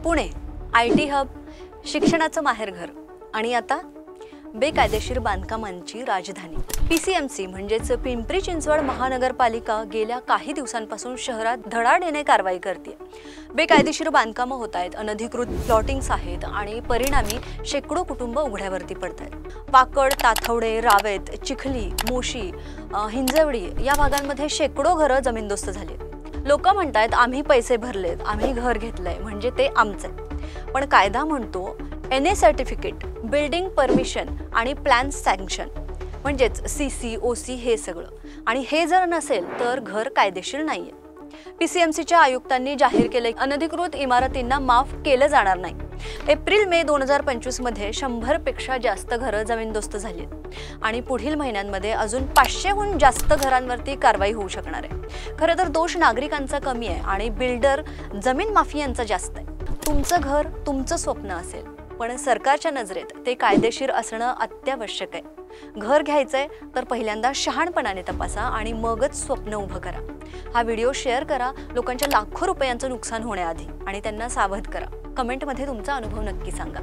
Pune IT hub, शिक्षणाचं माहेरघर आणि आता बेकायदेशीर बांधकामांची राजधानी। PCMC म्हणजेच पिंपरी चिंचवड महानगरपालिका गेल्या काही दिवसांपासून शहरात धडाडीने कारवाई करते। बेकायदेशीर बांधकामं होत आहेत, अनधिकृत प्लॉटिंग्स आहेत आणि परिणामी शेकडो कुटुंब उघड्यावरती पडतात। वाकड, ताथवडे, रावेत, चिखली, मोशी, हिंजवडी या भागांमध्ये शेकडो घरं जमीनदोस्त झाली। लोक म्हणतात आम्ही पैसे भरलेत, आम्ही घर घेतलंय म्हणजे ते आमचं। पण कायदा म्हणतो NA सर्टिफिकेट, बिल्डिंग परमिशन आणि प्लॅन सँक्शन म्हणजेच CC, OC हे सगळं, आणि हे जर नसेल तर घर कायदेशीर नाहीये। PCMCच्या आयुक्तांनी जाहीर केले अनधिकृत इमारतींना माफ केलं जाणार नाही। एप्रिल-मे 2025 मध्ये 100 पेक्षा जास्त घरं जमीनदोस्त झाली आणि पुढील महिन्यांमध्ये अजून 500हून जास्त घरांवरती कारवाई होऊ शकणार आहे। खरं तर दोष नागरिकांचा कमी आहे आणि बिल्डर जमीन माफियांचा जास्त आहे। तुमचं घर तुमचं स्वप्न असेल, पण सरकारच्या नजरेत ते कायदेशीर असणं अत्यावश्यक आहे। घर घ्यायचंय तर पहिल्यांदा शहाणपणाने तपासा आणि मगच स्वप्न उभं करा। हा व्हिडिओ शेअर करा लोकांच्या लाखो रुपयांचं नुकसान होण्याआधी आणि त्यांना सावध करा। कमेंटमध्ये तुमचा अनुभव नक्की सांगा।